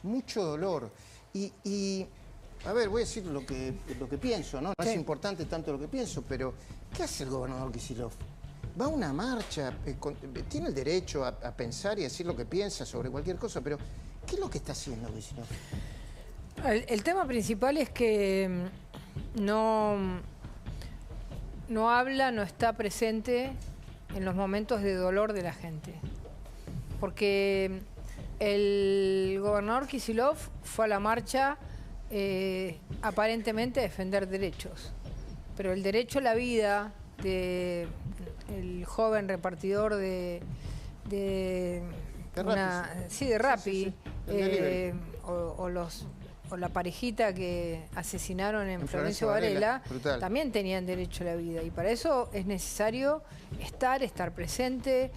mucho dolor. Y a ver, voy a decir lo que pienso, ¿no? No es importante tanto lo que pienso, pero ¿qué hace el gobernador Kicillof? Va a una marcha, tiene el derecho a pensar y decir lo que piensa sobre cualquier cosa, pero ¿qué es lo que está haciendo Kicillof? El tema principal es que no habla, no está presente en los momentos de dolor de la gente. Porque el gobernador Kicillof fue a la marcha aparentemente a defender derechos. Pero el derecho a la vida del joven repartidor de Rappi, o la parejita que asesinaron en Florencio Varela, también tenían derecho a la vida. Y para eso es necesario estar presente,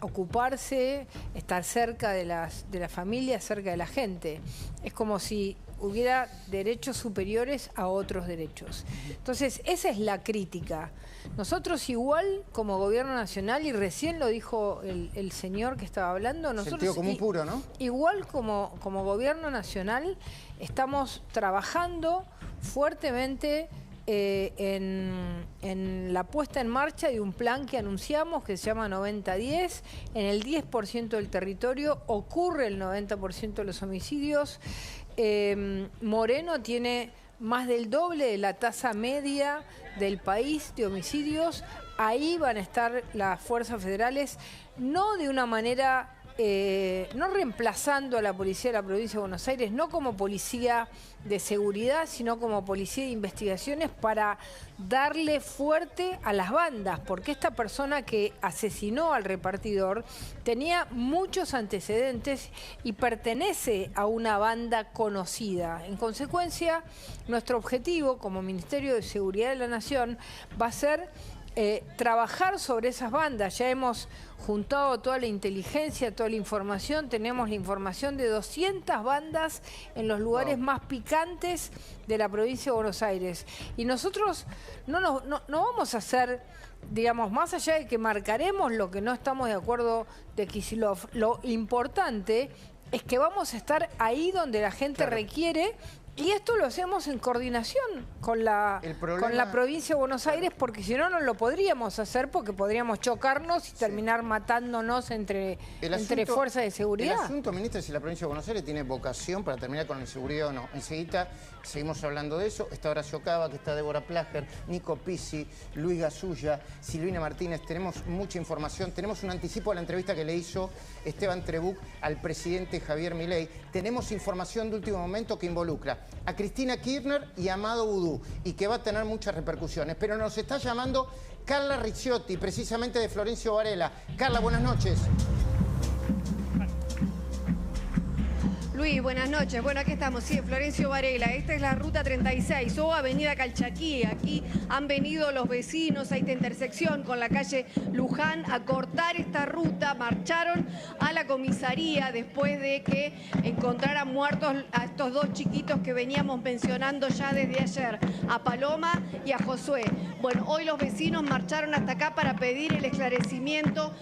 ocuparse, estar cerca de la familia, cerca de la gente. Es como si hubiera derechos superiores a otros derechos. Entonces, esa es la crítica. Nosotros igual, como gobierno nacional, y recién lo dijo el señor que estaba hablando, nosotros sentido común puro, ¿no? Igual como gobierno nacional, estamos trabajando fuertemente en la puesta en marcha de un plan que anunciamos que se llama 90-10. En el 10% del territorio ocurre el 90% de los homicidios. Moreno tiene más del doble de la tasa media del país de homicidios. Ahí van a estar las fuerzas federales, no de una manera, no reemplazando a la policía de la provincia de Buenos Aires, no como policía de seguridad, sino como policía de investigaciones, para darle fuerte a las bandas, porque esta persona que asesinó al repartidor tenía muchos antecedentes y pertenece a una banda conocida. En consecuencia, nuestro objetivo como Ministerio de Seguridad de la Nación va a ser trabajar sobre esas bandas. Ya hemos juntado toda la inteligencia, toda la información. Tenemos la información de 200 bandas en los lugares más picantes de la provincia de Buenos Aires. Y nosotros no vamos a hacer, digamos, más allá de que marcaremos lo que no estamos de acuerdo de Kicillof, lo importante es que vamos a estar ahí donde la gente requiere. Y esto lo hacemos en coordinación con la provincia de Buenos Aires, porque si no, no lo podríamos hacer, porque podríamos chocarnos y terminar matándonos entre fuerzas de seguridad. El asunto, ministra, es si la provincia de Buenos Aires tiene vocación para terminar con la inseguridad o no. Enseguida seguimos hablando de eso. Está Horacio Cava, que está Débora Plager, Nico Pizzi, Luis Gasulla, Silvina Martínez. Tenemos mucha información. Tenemos un anticipo de la entrevista que le hizo Esteban Trebuch al presidente Javier Milei. Tenemos información de último momento que involucra a Cristina Kirchner y a Amado Boudou, y que va a tener muchas repercusiones. Pero nos está llamando Carla Ricciotti, precisamente de Florencio Varela. Carla, buenas noches. Luis, buenas noches. Bueno, aquí estamos, sí, en Florencio Varela. Esta es la ruta 36 o avenida Calchaquí. Aquí han venido los vecinos a esta intersección con la calle Luján a cortar esta ruta. Marcharon a la comisaría después de que encontraran muertos a estos dos chiquitos que veníamos mencionando ya desde ayer, a Paloma y a Josué. Bueno, hoy los vecinos marcharon hasta acá para pedir el esclarecimiento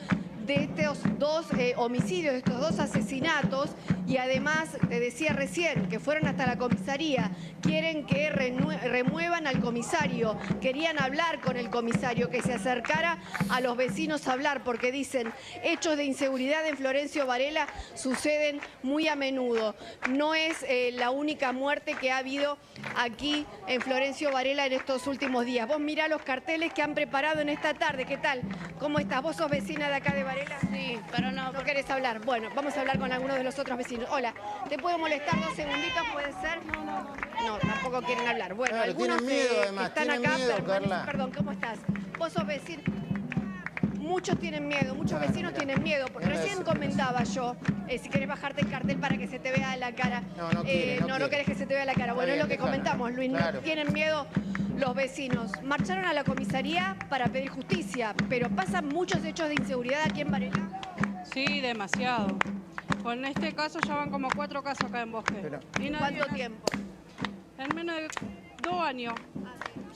de estos dos homicidios, de estos dos asesinatos, y además, te decía recién, que fueron hasta la comisaría, quieren que remuevan al comisario, querían hablar con el comisario, que se acercara a los vecinos a hablar, porque dicen, hechos de inseguridad en Florencio Varela suceden muy a menudo. No es la única muerte que ha habido aquí en Florencio Varela en estos últimos días. Vos mirá los carteles que han preparado en esta tarde, ¿qué tal? ¿Cómo estás? ¿Vos sos vecina de acá de Varela? Sí, pero no. ¿No querés hablar? Bueno, vamos a hablar con algunos de los otros vecinos. Hola, ¿te puedo molestar 2 segunditos? ¿Puede ser? No, tampoco quieren hablar. Bueno, claro, algunos miedo, además. están acá, Carla. Perdón, ¿cómo estás? Vos sos vecino. Muchos tienen miedo, muchos vecinos tienen miedo, porque recién comentaba yo, si querés bajarte el cartel para que se te vea la cara. No querés que se te vea la cara. Bueno, es lo que comentamos, Luis, claro. Tienen miedo los vecinos. Marcharon a la comisaría para pedir justicia, pero ¿pasan muchos hechos de inseguridad aquí en Varela? Sí, demasiado. Con este caso ya van como 4 casos acá en Bosque. ¿Cuánto tiempo? En menos de 2 años.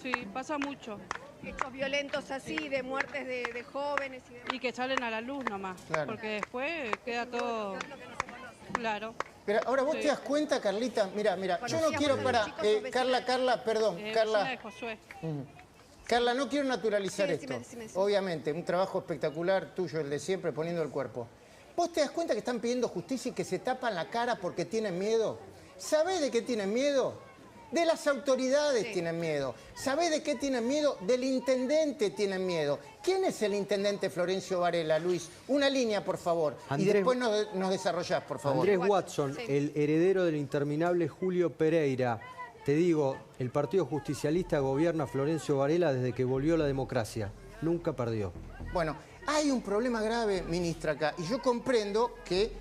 Sí, pasa mucho. Hechos violentos así, de muertes de jóvenes y demás. Y que salen a la luz nomás, porque después queda todo claro. Pero ahora vos te das cuenta, Carlita, mira, yo no quiero Carla, perdón, Carla. Vecina de Josué. Carla, no quiero naturalizar Sí, esto. decime. Obviamente, un trabajo espectacular tuyo, el de siempre, poniendo el cuerpo. ¿Vos te das cuenta que están pidiendo justicia y que se tapan la cara porque tienen miedo? ¿Sabés de qué tienen miedo? De las autoridades tienen miedo. ¿Sabés de qué tienen miedo? Del intendente tienen miedo. ¿Quién es el intendente Florencio Varela, Luis? Una línea, por favor. Y después nos desarrollás, por favor. Andrés Watson, el heredero del interminable Julio Pereira. Te digo, el Partido Justicialista gobierna Florencio Varela desde que volvió la democracia. Nunca perdió. Bueno, hay un problema grave, ministra, acá. Y yo comprendo que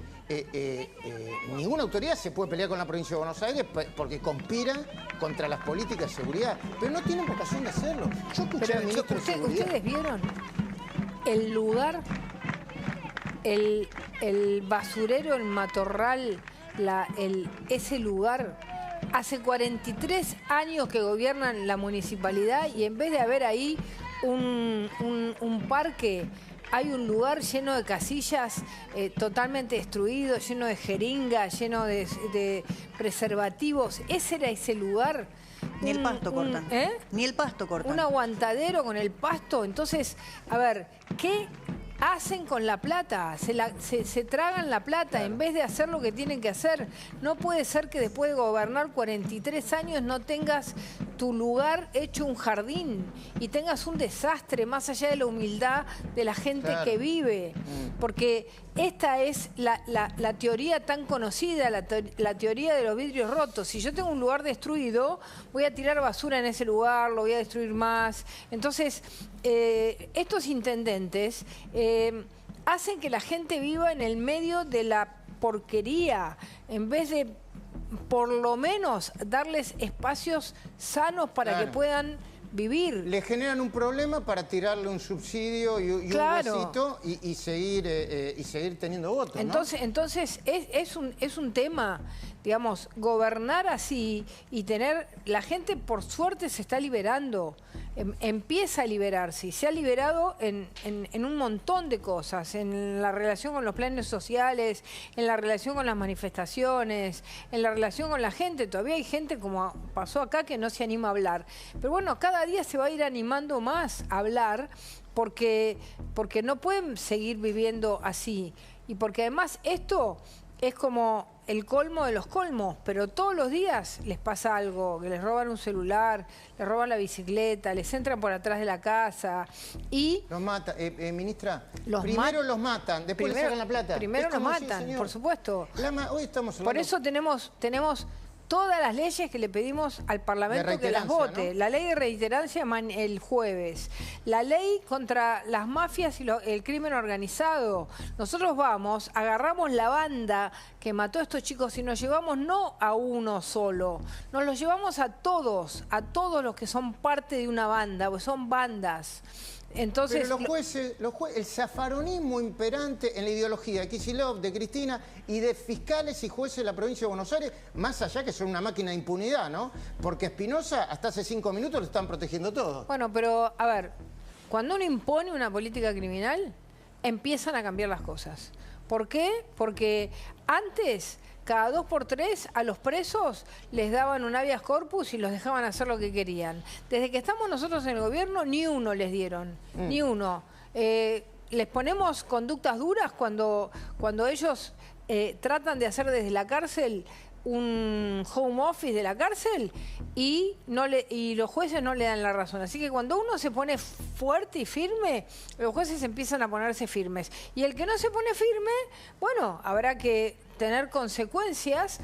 ninguna autoridad se puede pelear con la provincia de Buenos Aires porque conspira contra las políticas de seguridad. Pero no tienen vocación de hacerlo. Yo escuché al ministro de Seguridad. ¿Ustedes vieron el lugar, el basurero, el matorral, ese lugar? Hace 43 años que gobiernan la municipalidad y en vez de haber ahí un parque, hay un lugar lleno de casillas totalmente destruido, lleno de jeringas, lleno de preservativos. Ese era ese lugar. Ni el pasto cortan. Ni el pasto cortan. Un aguantadero con el pasto. Entonces, a ver, ¿qué hacen con la plata? Se tragan la plata, claro, en vez de hacer lo que tienen que hacer. No puede ser que después de gobernar 43 años no tengas tu lugar hecho un jardín y tengas un desastre más allá de la humildad de la gente, claro, que vive. Porque esta es la teoría tan conocida, la teoría de los vidrios rotos. Si yo tengo un lugar destruido, voy a tirar basura en ese lugar, lo voy a destruir más. Entonces, estos intendentes hacen que la gente viva en el medio de la porquería, en vez de por lo menos darles espacios sanos para, claro, que puedan vivir. Le generan un problema para tirarle un subsidio y claro, un besito y seguir teniendo votos, ¿no? Entonces es un tema, digamos, gobernar así y tener... La gente, por suerte, se está liberando, empieza a liberarse y se ha liberado en un montón de cosas, en la relación con los planes sociales, en la relación con las manifestaciones, en la relación con la gente. Todavía hay gente, como pasó acá, que no se anima a hablar. Pero bueno, cada día se va a ir animando más a hablar porque no pueden seguir viviendo así. Y porque además esto es como el colmo de los colmos, pero todos los días les pasa algo, que les roban un celular, les roban la bicicleta, les entran por atrás de la casa y... Los matan, ministra, primero los matan, después les sacan la plata. Primero los matan, por supuesto. Hoy estamos hablando... Por eso tenemos todas las leyes que le pedimos al Parlamento que las vote. ¿No? La ley de reiterancia el jueves. La ley contra las mafias y el crimen organizado. Nosotros agarramos la banda que mató a estos chicos y nos llevamos no a uno solo, nos los llevamos a todos los que son parte de una banda, porque son bandas. Entonces, pero los jueces, el zafaronismo imperante en la ideología de Kicillof, de Cristina y de fiscales y jueces de la provincia de Buenos Aires, más allá que son una máquina de impunidad, ¿no? Porque Espinosa hasta hace 5 minutos lo están protegiendo todo. Bueno, pero a ver, cuando uno impone una política criminal, empiezan a cambiar las cosas. ¿Por qué? Porque antes... Cada 2 por 3 a los presos les daban un habeas corpus y los dejaban hacer lo que querían. Desde que estamos nosotros en el gobierno, ni uno les dieron, ni uno. Les ponemos conductas duras cuando ellos tratan de hacer desde la cárcel un home office de la cárcel y los jueces no le dan la razón. Así que cuando uno se pone fuerte y firme, los jueces empiezan a ponerse firmes. Y el que no se pone firme, bueno, habrá que tener consecuencias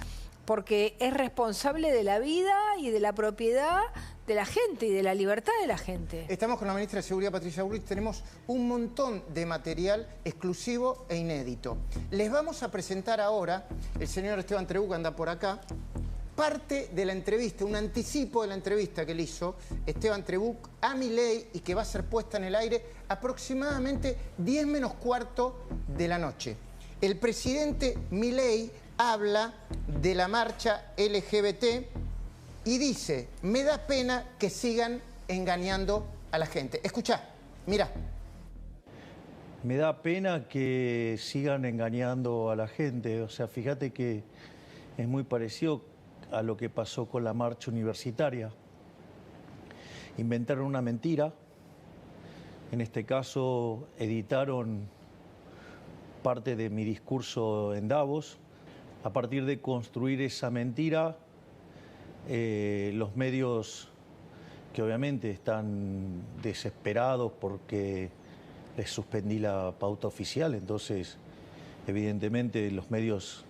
porque es responsable de la vida y de la propiedad de la gente y de la libertad de la gente. Estamos con la ministra de Seguridad, Patricia Bullrich. Tenemos un montón de material exclusivo e inédito. Les vamos a presentar ahora, el señor Esteban Trebuch anda por acá, parte de la entrevista, un anticipo de la entrevista que le hizo Esteban Trebuch a Milei y que va a ser puesta en el aire aproximadamente 10 menos cuarto de la noche. El presidente Milei habla de la marcha LGBT y dice, me da pena que sigan engañando a la gente. Escuchá, mirá. Me da pena que sigan engañando a la gente. O sea, fíjate que es muy parecido a lo que pasó con la marcha universitaria. Inventaron una mentira, en este caso editaron parte de mi discurso en Davos. A partir de construir esa mentira, los medios, que obviamente están desesperados porque les suspendí la pauta oficial, entonces evidentemente los medios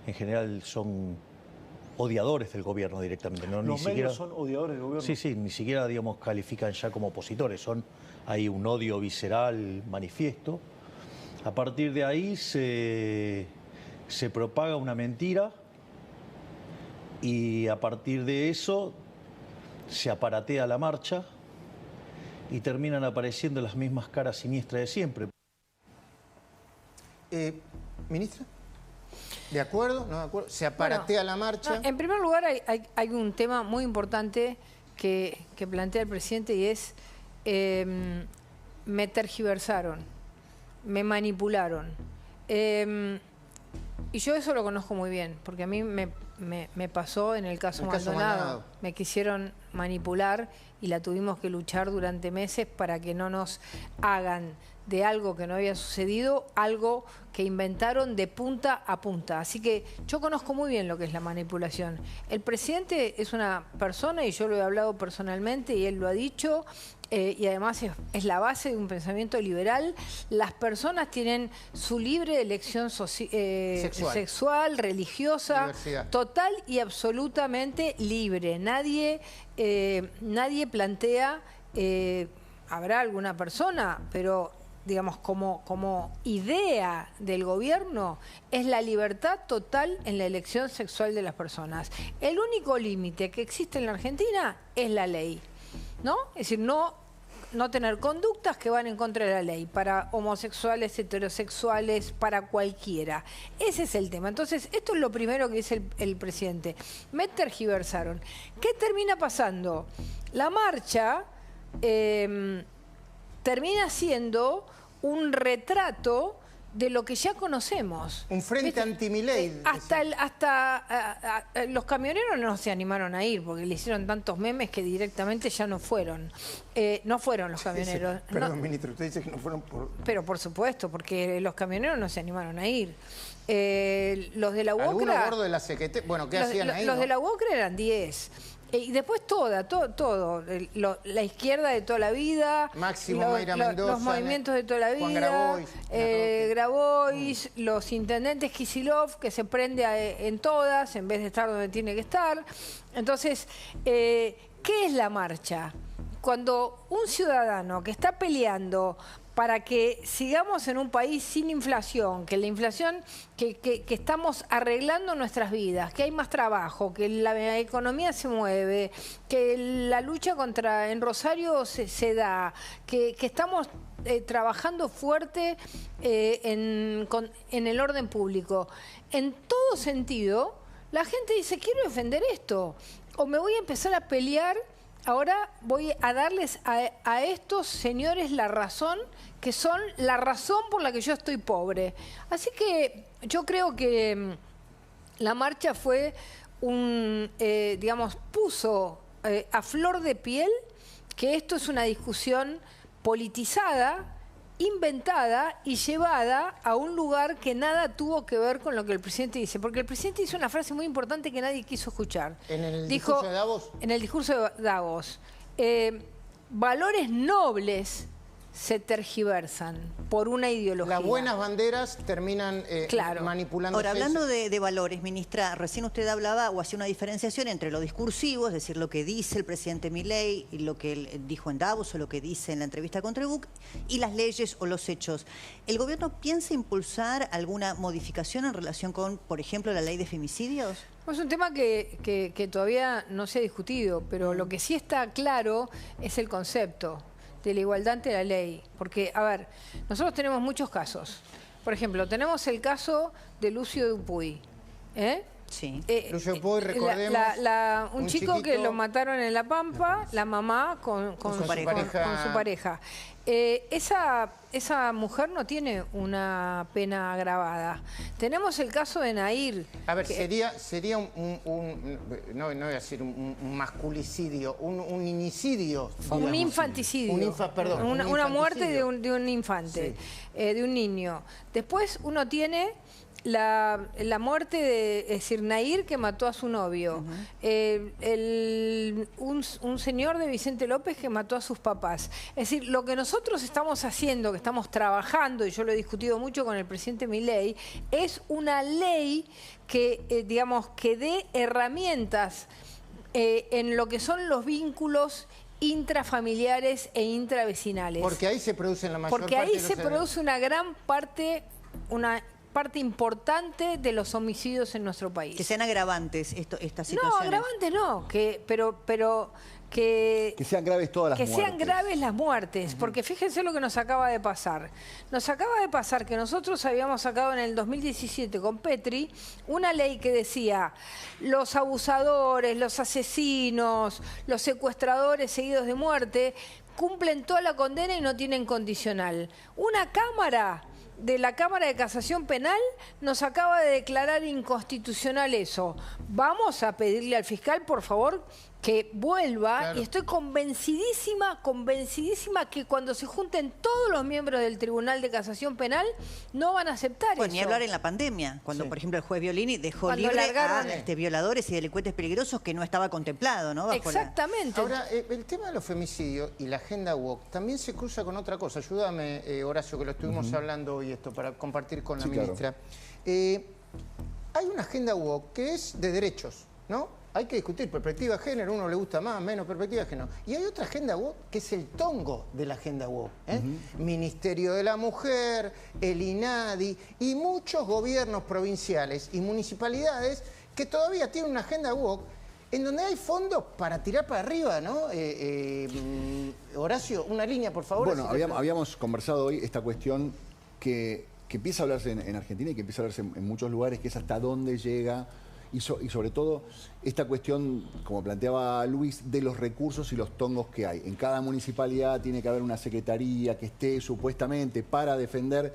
en general son odiadores del gobierno directamente. ¿No? ¿Los medios son odiadores del gobierno? Sí, sí, ni siquiera, digamos, califican ya como opositores, hay un odio visceral manifiesto. A partir de ahí se propaga una mentira y a partir de eso se aparatea la marcha y terminan apareciendo las mismas caras siniestras de siempre. Ministra, ¿de acuerdo? ¿No de acuerdo? ¿Se aparatea la marcha? No, en primer lugar, hay un tema muy importante que plantea el presidente y es me tergiversaron, me manipularon. Y yo eso lo conozco muy bien, porque a mí me pasó en el caso Maldonado. Me quisieron manipular y la tuvimos que luchar durante meses para que no nos hagan de algo que no había sucedido, algo que inventaron de punta a punta. Así que yo conozco muy bien lo que es la manipulación. El presidente es una persona, y yo lo he hablado personalmente, y él lo ha dicho, y además es la base de un pensamiento liberal. Las personas tienen su libre elección sexual, religiosa, diversidad, total y absolutamente libre. Nadie plantea, habrá alguna persona, pero digamos como idea del gobierno es la libertad total en la elección sexual de las personas. El único límite que existe en la Argentina es la ley, ¿no? Es decir, no tener conductas que van en contra de la ley, para homosexuales, heterosexuales, para cualquiera. Ese es el tema. Entonces, esto es lo primero que dice el presidente. Me tergiversaron. ¿Qué termina pasando? La marcha termina siendo un retrato de lo que ya conocemos. Un frente anti-Milei. Hasta los camioneros no se animaron a ir porque le hicieron tantos memes que directamente ya no fueron. No fueron los camioneros. Sí, perdón, ministro, usted dice que no fueron por... Pero por supuesto, porque los camioneros no se animaron a ir. Los de la UOCRA... ¿Alguno a bordo de la Secretaría? Bueno, ¿qué hacían ahí? Los de la UOCRA eran 10. Y después todo, la izquierda de toda la vida, Máximo Mayra Mendoza, los movimientos de toda la vida, Grabois, los intendentes Kicillof, que se prende en todas en vez de estar donde tiene que estar. Entonces, ¿qué es la marcha? Cuando un ciudadano que está peleando para que sigamos en un país sin inflación, que la inflación, que estamos arreglando nuestras vidas, que hay más trabajo, que la economía se mueve, que la lucha en Rosario se da, que estamos trabajando fuerte en el orden público. En todo sentido, la gente dice, quiero defender esto, o me voy a empezar a pelear. Ahora voy a darles a estos señores la razón, que son la razón por la que yo estoy pobre. Así que yo creo que la marcha fue puso a flor de piel que esto es una discusión politizada, inventada y llevada a un lugar que nada tuvo que ver con lo que el presidente dice. Porque el presidente hizo una frase muy importante que nadie quiso escuchar. ¿En el discurso de Davos? En el discurso de Davos. Valores nobles se tergiversan por una ideología. Las buenas banderas terminan manipulando. Ahora, hablando de valores, ministra, recién usted hablaba o hacía una diferenciación entre lo discursivo, es decir, lo que dice el presidente Milei y lo que él dijo en Davos o lo que dice en la entrevista con Trebuch, y las leyes o los hechos. ¿El gobierno piensa impulsar alguna modificación en relación con, por ejemplo, la ley de femicidios? Es un tema que todavía no se ha discutido, pero lo que sí está claro es el concepto de la igualdad ante la ley. Porque, a ver, nosotros tenemos muchos casos. Por ejemplo, tenemos el caso de Lucio Dupuy, Sí. Lucio Puig, recordemos. Un chico que lo mataron en La Pampa, la mamá con su pareja. Esa mujer no tiene una pena agravada. Tenemos el caso de Nair. A ver, sería no voy a decir un masculicidio, un niñicidio. Un infanticidio. Una muerte de un infante, de un niño. Después uno tiene la muerte de Nair, que mató a su novio. Un señor de Vicente López que mató a sus papás. Es decir, lo que nosotros estamos haciendo, que estamos trabajando, y yo lo he discutido mucho con el presidente Milei, es una ley que, que dé herramientas en lo que son los vínculos intrafamiliares e intravecinales. Porque ahí se producen la mayor parte. Porque ahí se produce una gran parte, parte importante de los homicidios en nuestro país. Que sean agravantes estas situaciones. No, agravantes no, pero que sean graves todas las muertes. Que sean graves las muertes, porque fíjense lo que nos acaba de pasar. Nos acaba de pasar que nosotros habíamos sacado en el 2017 con Petri una ley que decía: los abusadores, los asesinos, los secuestradores seguidos de muerte cumplen toda la condena y no tienen condicional. Una cámara de la Cámara de Casación Penal nos acaba de declarar inconstitucional eso. Vamos a pedirle al fiscal, por favor, que vuelva, claro. Y estoy convencidísima que cuando se junten todos los miembros del Tribunal de Casación Penal no van a aceptar eso. Ni hablar en la pandemia, cuando por ejemplo el juez Violini dejó libre a violadores y delincuentes peligrosos, que no estaba contemplado, ¿no? Exactamente. Ahora, el tema de los femicidios y la agenda woke también se cruza con otra cosa. Ayúdame, Horacio, que lo estuvimos hablando hoy esto para compartir con la ministra. Claro. Hay una agenda woke que es de derechos, ¿no? Hay que discutir perspectiva de género, uno le gusta más, menos perspectiva de género. Y hay otra agenda woke que es el tongo de la agenda woke. Ministerio de la Mujer, el INADI y muchos gobiernos provinciales y municipalidades que todavía tienen una agenda woke en donde hay fondos para tirar para arriba, ¿no? Horacio, una línea, por favor. Bueno, habíamos conversado hoy esta cuestión que empieza a hablarse en Argentina y que empieza a hablarse en muchos lugares, que es hasta dónde llega. Y sobre todo esta cuestión, como planteaba Luis, de los recursos y los tongos que hay. En cada municipalidad tiene que haber una secretaría que esté supuestamente para defender.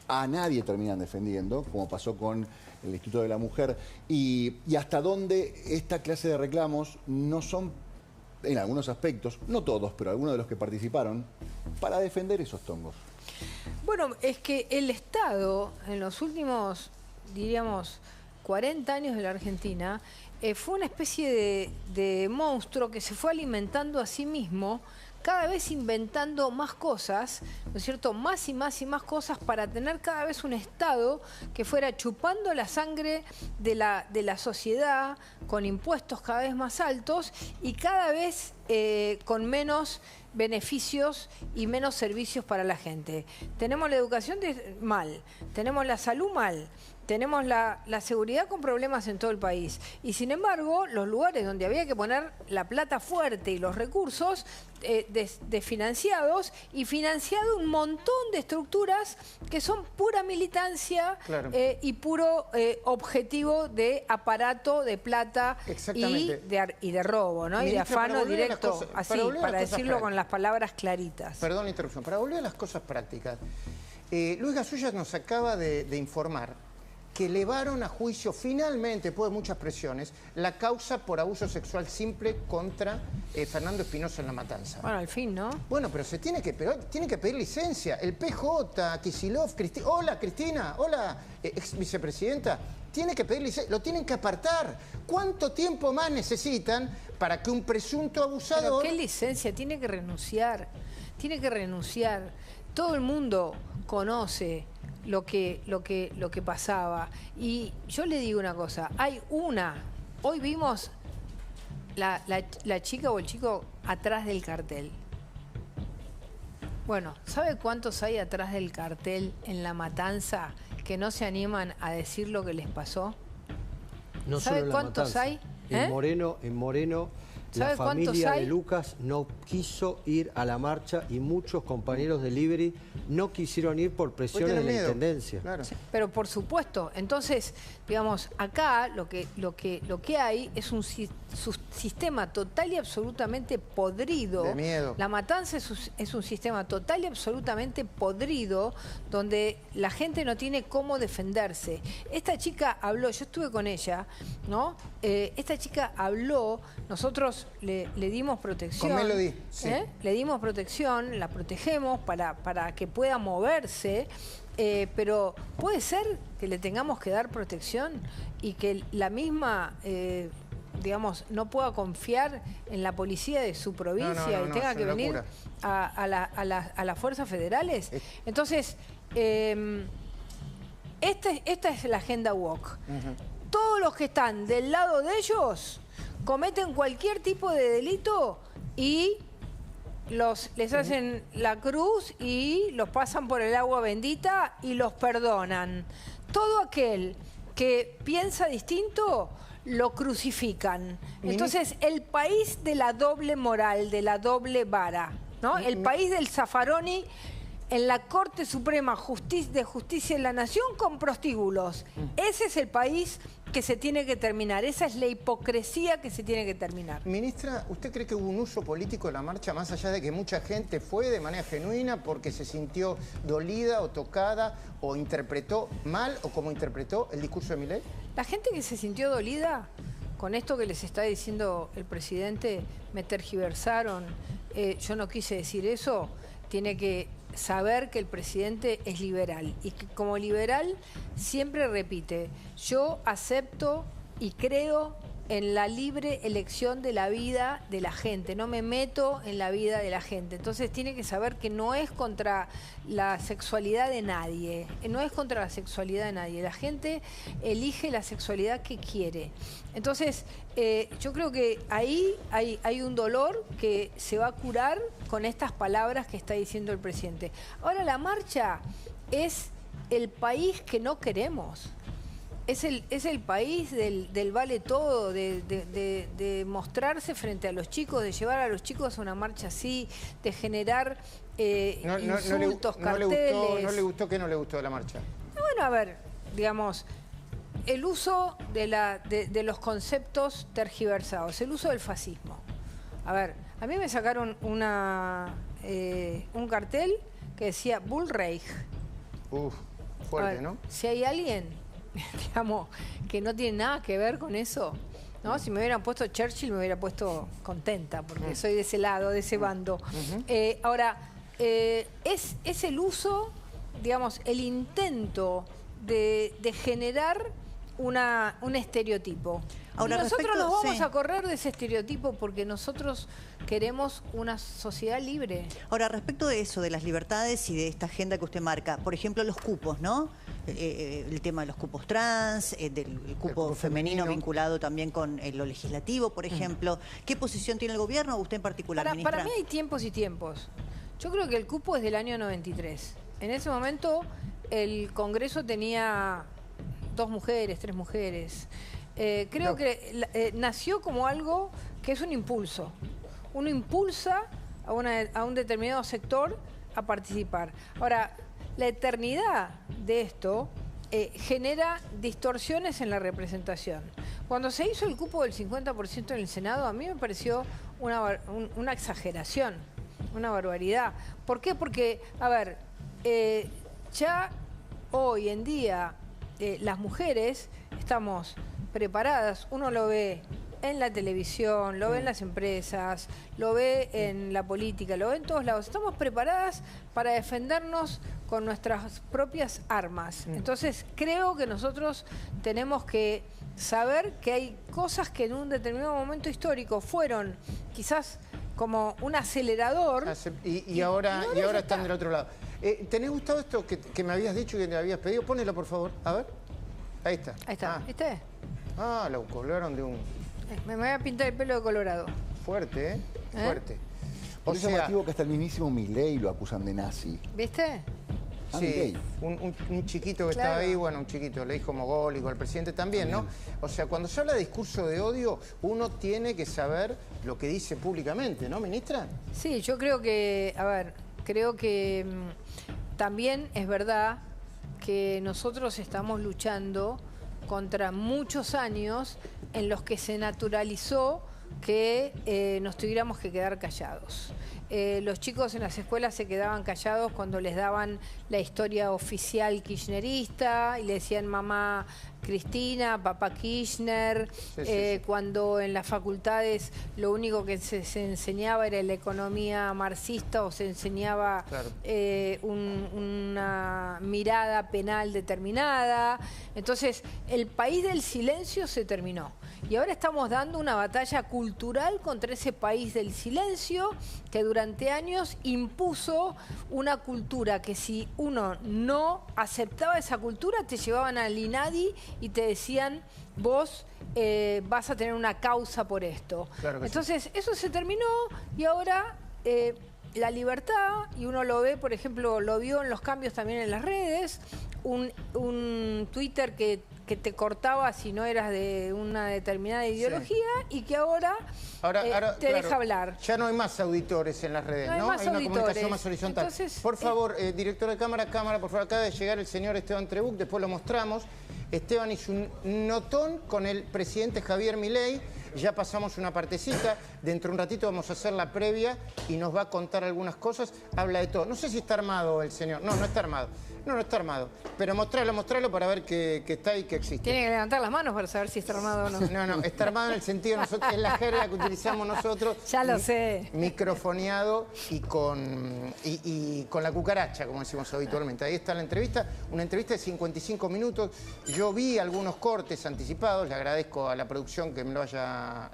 A nadie terminan defendiendo, como pasó con el Instituto de la Mujer. Y hasta dónde esta clase de reclamos no son, en algunos aspectos, no todos, pero algunos de los que participaron, para defender esos tongos. Bueno, es que el Estado, en los últimos, diríamos, 40 años de la Argentina, fue una especie de monstruo que se fue alimentando a sí mismo, cada vez inventando más cosas, ¿no es cierto? Más y más y más cosas para tener cada vez un Estado que fuera chupando la sangre de la sociedad, con impuestos cada vez más altos y cada vez con menos beneficios y menos servicios para la gente. Tenemos la educación mal, tenemos la salud mal, tenemos la seguridad con problemas en todo el país. Y sin embargo, los lugares donde había que poner la plata fuerte y los recursos desfinanciados y financiado un montón de estructuras que son pura militancia, claro. Y puro objetivo de aparato, de plata y de robo, ¿no? Ministra, y de afano directo, así, para decirlo con las palabras claritas. Perdón la interrupción. Para volver a las cosas prácticas, Luis Gasulla nos acaba de informar que elevaron a juicio finalmente, después de muchas presiones, la causa por abuso sexual simple contra Fernando Espinosa en La Matanza. Bueno, al fin, ¿no? Bueno, pero se tiene que pedir licencia. El PJ, Kicillof, hola Cristina, hola ex vicepresidenta, tiene que pedir licencia, lo tienen que apartar. ¿Cuánto tiempo más necesitan para que un presunto abusador... ¿Pero qué licencia? Tiene que renunciar, tiene que renunciar. Todo el mundo conoce lo que pasaba. Y yo le digo una cosa, hoy vimos la chica o el chico atrás del cartel. Bueno, ¿sabe cuántos hay atrás del cartel en La Matanza que no se animan a decir lo que les pasó? No ¿Sabe solo cuántos Matanza. hay? En Moreno, La ¿Sabe cuántos familia hay? de Lucas no quiso ir a la marcha y muchos compañeros de Liberty no quisieron ir por presiones de la miedo. Intendencia. Claro. Pero por supuesto, entonces, digamos, acá lo que hay es un sistema total y absolutamente podrido. De miedo. La matanza es un sistema total y absolutamente podrido, donde la gente no tiene cómo defenderse. Esta chica habló, yo estuve con ella, ¿no? Esta chica habló, nosotros le dimos protección. Con Melody, sí. Le dimos protección, la protegemos para que pueda moverse, pero puede ser que le tengamos que dar protección y que la misma, digamos, no pueda confiar en la policía de su provincia y tenga es que una venir locura. a las fuerzas federales. Entonces, esta es la agenda woke. Todos los que están del lado de ellos cometen cualquier tipo de delito y les hacen la cruz y los pasan por el agua bendita y los perdonan. Todo aquel que piensa distinto lo crucifican. Entonces, el país de la doble moral, de la doble vara, ¿no? El país del Zaffaroni en la Corte Suprema de Justicia de la Nación con prostíbulos. Ese es el país que se tiene que terminar. Esa es la hipocresía que se tiene que terminar. Ministra, ¿usted cree que hubo un uso político de la marcha, más allá de que mucha gente fue de manera genuina porque se sintió dolida o tocada o interpretó mal o como interpretó el discurso de Milei? La gente que se sintió dolida con esto que les está diciendo el presidente, me tergiversaron, yo no quise decir eso, tiene que saber que el presidente es liberal y que como liberal siempre repite, yo acepto y creo en la libre elección de la vida de la gente, no me meto en la vida de la gente. Entonces tiene que saber que no es contra la sexualidad de nadie, no es contra la sexualidad de nadie, la gente elige la sexualidad que quiere. Entonces yo creo que ahí hay un dolor que se va a curar con estas palabras que está diciendo el presidente. Ahora la marcha es el país que no queremos. Es el país del vale todo, de mostrarse frente a los chicos, de llevar a los chicos a una marcha así, de generar insultos, carteles. ¿No le gustó? ¿Qué no le gustó de la marcha? Bueno, a ver, digamos, el uso de los conceptos tergiversados, el uso del fascismo. A ver, a mí me sacaron un cartel que decía Bullreich. Fuerte, ¿no? Si hay alguien digamos, que no tiene nada que ver con eso, ¿no? Si me hubieran puesto Churchill me hubiera puesto contenta, porque soy de ese lado, de ese bando. Ahora, es el uso, digamos, el intento de generar un estereotipo. Ahora, y nosotros nos vamos a correr de ese estereotipo porque nosotros queremos una sociedad libre. Ahora, respecto de eso, de las libertades y de esta agenda que usted marca, por ejemplo, los cupos, ¿no? El tema de los cupos trans, del cupo femenino vinculado también con lo legislativo, por ejemplo. ¿Qué posición tiene el gobierno o usted en particular, ministra? Para mí hay tiempos y tiempos. Yo creo que el cupo es del año 93. En ese momento el Congreso tenía 2 mujeres, 3 mujeres. Creo que nació como algo que es un impulso. Uno impulsa a un determinado sector a participar. Ahora, la eternidad de esto genera distorsiones en la representación. Cuando se hizo el cupo del 50% en el Senado, a mí me pareció una exageración, una barbaridad. ¿Por qué? Porque, a ver, ya hoy en día las mujeres estamos preparadas, uno lo ve en la televisión, lo ve en las empresas, lo ve en la política, lo ve en todos lados. Estamos preparadas para defendernos con nuestras propias armas. Entonces creo que nosotros tenemos que saber que hay cosas que en un determinado momento histórico fueron quizás como un acelerador. Y ahora están del otro lado. ¿Tenés gustado esto que me habías dicho y que te habías pedido? Ponelo, por favor. A ver. Ahí está. Ahí está. ¿Viste? Lo colgaron de un... Me voy a pintar el pelo de colorado. Fuerte, ¿eh? Fuerte. Por eso llamativo que hasta el mismísimo Milei lo acusan de nazi. ¿Viste? Sí, un chiquito que estaba ahí, bueno, un chiquito, le dijo mogólico al presidente también, ¿no? O sea, cuando se habla de discurso de odio, uno tiene que saber lo que dice públicamente, ¿no, ministra? Sí, yo creo que, a ver, creo que también es verdad que nosotros estamos luchando contra muchos años en los que se naturalizó que nos tuviéramos que quedar callados. Los chicos en las escuelas se quedaban callados cuando les daban la historia oficial kirchnerista y le decían mamá Cristina, papá Kirchner, cuando en las facultades lo único que se enseñaba era la economía marxista o se enseñaba una mirada penal determinada. Entonces, el país del silencio se terminó. Y ahora estamos dando una batalla cultural contra ese país del silencio que durante años impuso una cultura que si uno no aceptaba esa cultura te llevaban al INADI y te decían vos vas a tener una causa por esto. Claro que entonces eso se terminó y ahora la libertad, y uno lo ve, por ejemplo, lo vio en los cambios también en las redes, un Twitter que te cortaba si no eras de una determinada ideología y que ahora te deja hablar. Ya no hay más auditores en las redes, ¿no? Hay una comunicación más horizontal. Entonces, por favor, director de cámara, por favor, acaba de llegar el señor Esteban Trebuch, después lo mostramos. Esteban hizo un notón con el presidente Javier Milei. Ya pasamos una partecita, dentro de un ratito vamos a hacer la previa y nos va a contar algunas cosas, habla de todo. No sé si está armado el señor, no está armado. No está armado, pero mostralo para ver que está ahí, que existe. Tiene que levantar las manos para saber si está armado o no. No, está armado en el sentido, es la jerga que utilizamos nosotros. Ya lo sé. Microfoneado y con la cucaracha, como decimos habitualmente. Ahí está la entrevista, una entrevista de 55 minutos. Yo vi algunos cortes anticipados, le agradezco a la producción que me lo haya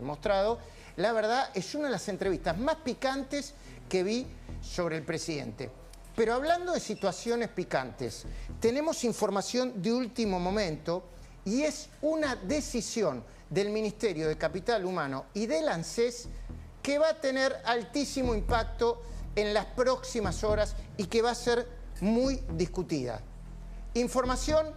mostrado. La verdad, es una de las entrevistas más picantes que vi sobre el presidente. Pero hablando de situaciones picantes, tenemos información de último momento y es una decisión del Ministerio de Capital Humano y del ANSES que va a tener altísimo impacto en las próximas horas y que va a ser muy discutida. Información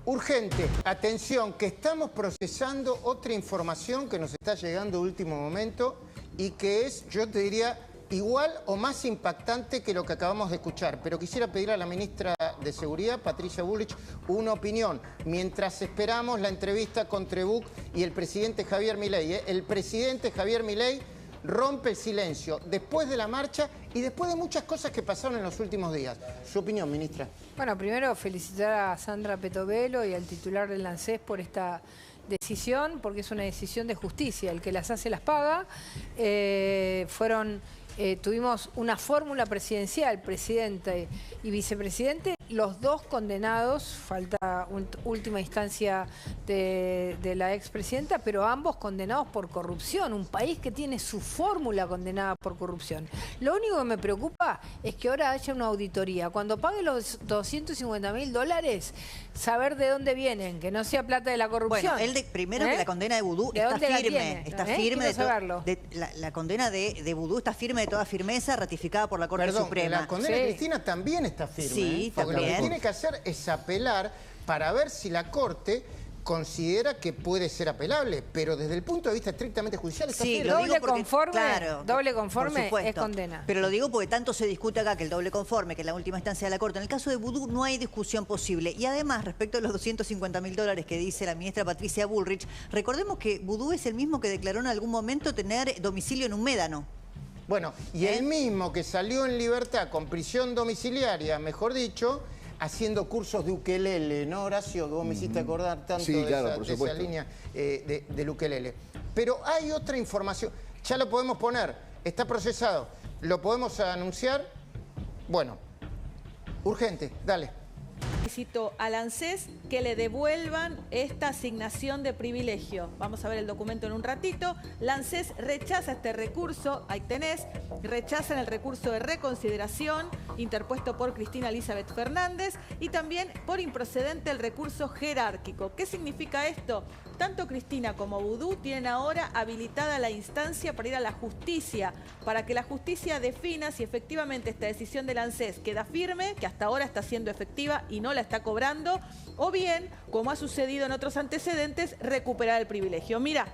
urgente. Atención, que estamos procesando otra información que nos está llegando de último momento y que es, yo te diría, igual o más impactante que lo que acabamos de escuchar. Pero quisiera pedir a la ministra de Seguridad, Patricia Bullrich, una opinión. Mientras esperamos la entrevista con Trebuch y el presidente Javier Milei. El presidente Javier Milei rompe el silencio después de la marcha y después de muchas cosas que pasaron en los últimos días. Su opinión, ministra. Bueno, primero felicitar a Sandra Petovelo y al titular del ANSES por esta decisión, porque es una decisión de justicia. El que las hace las paga. Tuvimos una fórmula presidencial, presidente y vicepresidente, los dos condenados, falta última instancia de la expresidenta, pero ambos condenados por corrupción, un país que tiene su fórmula condenada por corrupción. Lo único que me preocupa es que ahora haya una auditoría. Cuando pague los $250.000, saber de dónde vienen, que no sea plata de la corrupción. Bueno, primero que la condena de Vudú está firme. Está firme la condena de Vudú está firme de toda firmeza, ratificada por la Corte Suprema. La condena de Cristina también está firme. Sí, porque lo que tiene que hacer es apelar para ver si la Corte considera que puede ser apelable, pero desde el punto de vista estrictamente judicial está firme. Doble conforme es condena. Pero lo digo porque tanto se discute acá que el doble conforme, que es la última instancia de la Corte. En el caso de Vudú no hay discusión posible. Y además, respecto a los $250.000 que dice la ministra Patricia Bullrich, recordemos que Vudú es el mismo que declaró en algún momento tener domicilio en un médano. Bueno, y el mismo que salió en libertad con prisión domiciliaria, mejor dicho, haciendo cursos de ukelele, ¿no, Horacio? Que vos me hiciste acordar tanto de esa línea del ukelele. Pero hay otra información, ya lo podemos poner, está procesado, lo podemos anunciar. Bueno, urgente, dale. Solicitó al ANSES que le devuelvan esta asignación de privilegio. Vamos a ver el documento en un ratito. La ANSES rechaza este recurso, ahí tenés, rechazan el recurso de reconsideración interpuesto por Cristina Elizabeth Fernández y también por improcedente el recurso jerárquico. ¿Qué significa esto? tanto Cristina como Vudú tienen ahora habilitada la instancia para ir a la justicia, para que la justicia defina si efectivamente esta decisión del ANSES queda firme, que hasta ahora está siendo efectiva y no la está cobrando, o bien, como ha sucedido en otros antecedentes, recuperar el privilegio. Mira,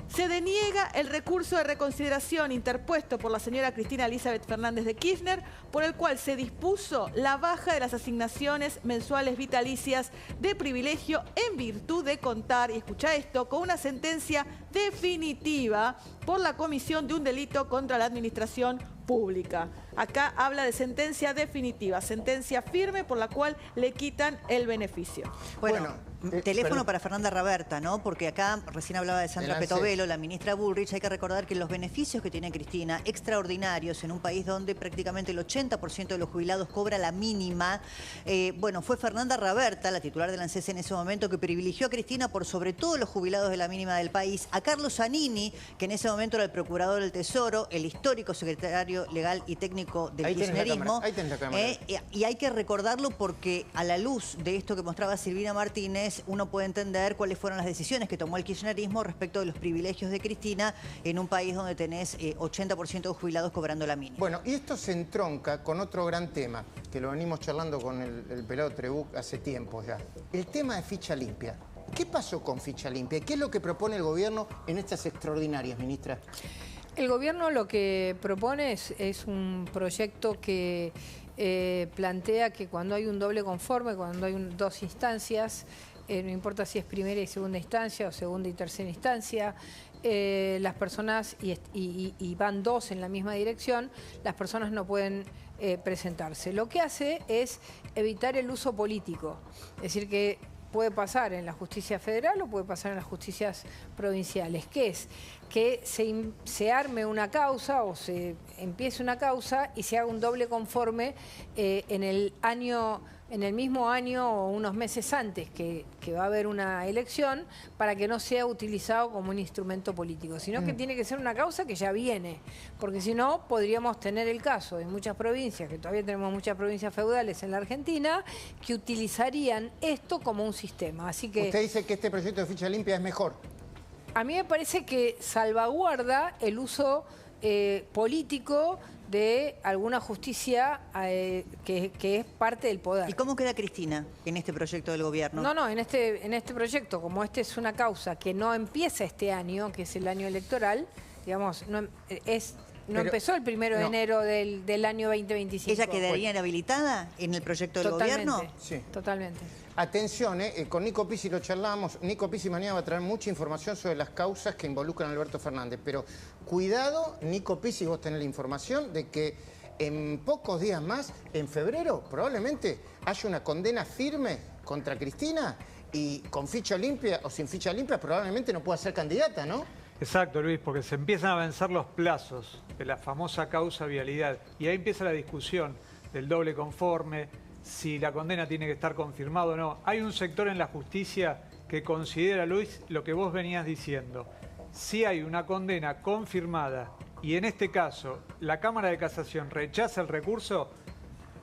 se deniega el recurso de reconsideración interpuesto por la señora Cristina Elizabeth Fernández de Kirchner, por el cual se dispuso la baja de las asignaciones mensuales vitalicias de privilegio en virtud de contar, y escucha esto, con una sentencia definitiva por la comisión de un delito contra la administración pública. Acá habla de sentencia definitiva, sentencia firme por la cual le quitan el beneficio. Bueno, teléfono para Fernanda Raberta, ¿no? Porque acá recién hablaba de Sandra Petovelo, la ministra Bullrich. Hay que recordar que los beneficios que tiene Cristina, extraordinarios en un país donde prácticamente el 80% de los jubilados cobra la mínima. Bueno, fue Fernanda Raberta, la titular del ANSES en ese momento, que privilegió a Cristina por sobre todo los jubilados de la mínima del país. A Carlos Zanini, que en ese momento era el procurador del Tesoro, el histórico secretario legal y técnico del kirchnerismo. Y hay que recordarlo porque a la luz de esto que mostraba Silvina Martínez, uno puede entender cuáles fueron las decisiones que tomó el kirchnerismo respecto de los privilegios de Cristina en un país donde tenés 80% de jubilados cobrando la mínima. Bueno, y esto se entronca con otro gran tema, que lo venimos charlando con el pelado Trebuch hace tiempo ya. El tema de ficha limpia. ¿Qué pasó con ficha limpia? ¿Qué es lo que propone el gobierno en estas extraordinarias, ministra? El gobierno lo que propone es un proyecto que plantea que cuando hay un doble conforme, cuando hay dos instancias, no importa si es primera y segunda instancia o segunda y tercera instancia, las personas, y van dos en la misma dirección, las personas no pueden presentarse. Lo que hace es evitar el uso político, es decir, que puede pasar en la justicia federal o puede pasar en las justicias provinciales, que es que se arme una causa o se empiece una causa y se haga un doble conforme en el mismo año o unos meses antes que va a haber una elección, para que no sea utilizado como un instrumento político, sino que tiene que ser una causa que ya viene, porque si no podríamos tener el caso de muchas provincias, que todavía tenemos muchas provincias feudales en la Argentina, que utilizarían esto como un sistema. Así que usted dice que este proyecto de ficha limpia es mejor. A mí me parece que salvaguarda el uso político de alguna justicia que es parte del poder. ¿Y cómo queda Cristina en este proyecto del gobierno? No, en este proyecto, como este es una causa que no empieza este año, que es el año electoral, digamos, empezó el 1 de enero del año 2025. ¿Ella quedaría inhabilitada en el proyecto del gobierno? Sí, totalmente. Atención, con Nico Pizzi lo charlábamos. Nico Pizzi mañana va a traer mucha información sobre las causas que involucran a Alberto Fernández. Pero cuidado, Nico Pizzi, vos tenés la información de que en pocos días más, en febrero, probablemente haya una condena firme contra Cristina y con ficha limpia o sin ficha limpia probablemente no pueda ser candidata, ¿no? Exacto, Luis, porque se empiezan a vencer los plazos de la famosa causa vialidad. Y ahí empieza la discusión del doble conforme, si la condena tiene que estar confirmada o no. Hay un sector en la justicia que considera, Luis, lo que vos venías diciendo. Si hay una condena confirmada y en este caso la Cámara de Casación rechaza el recurso,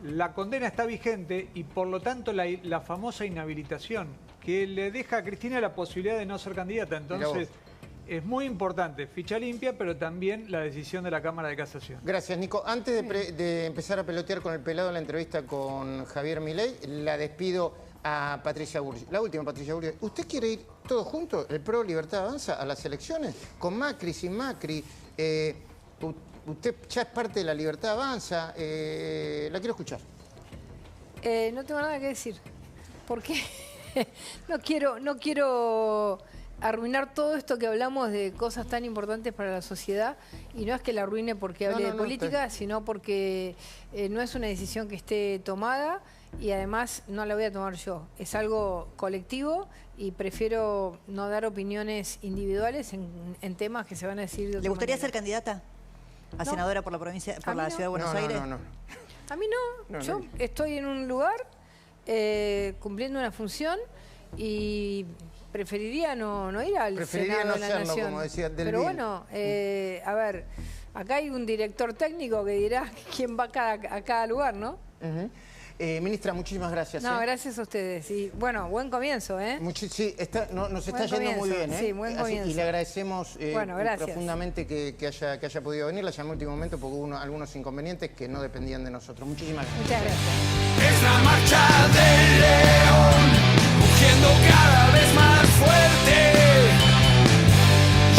la condena está vigente y por lo tanto la famosa inhabilitación que le deja a Cristina la posibilidad de no ser candidata. Entonces es muy importante ficha limpia, pero también la decisión de la Cámara de Casación. Gracias, Nico. Antes de empezar a pelotear con el pelado en la entrevista con Javier Milei, la despido a Patricia Bullrich. La última, Patricia Bullrich. ¿Usted quiere ir todos juntos, el PRO Libertad Avanza, a las elecciones? Con Macri, sin Macri. Usted ya es parte de la Libertad Avanza. La quiero escuchar. No tengo nada que decir. Porque no quiero arruinar todo esto que hablamos de cosas tan importantes para la sociedad, y no es que la arruine porque hable de política, sino porque no es una decisión que esté tomada y además no la voy a tomar yo. Es algo colectivo y prefiero no dar opiniones individuales en temas que se van a decir de otra ¿Le gustaría manera. ser candidata a senadora por la provincia, por la ciudad de Buenos Aires? No. A mí no. Yo estoy en un lugar cumpliendo una función y preferiría no ir al Senado de la Nación. Como decía Del Pero Bien. bueno, a ver, acá hay un director técnico que dirá quién va a cada lugar, ¿no? Ministra, muchísimas gracias. No, gracias a ustedes. Y bueno, buen comienzo, ¿eh? Sí, nos está yendo muy bien, ¿eh? Sí, buen comienzo. Y le agradecemos gracias. profundamente que haya podido venir. La llamé en último momento porque hubo algunos inconvenientes que no dependían de nosotros. Muchísimas gracias. Muchas gracias. Es la marcha del león, rugiendo cada vez más fuerte,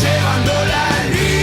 llevando la línea.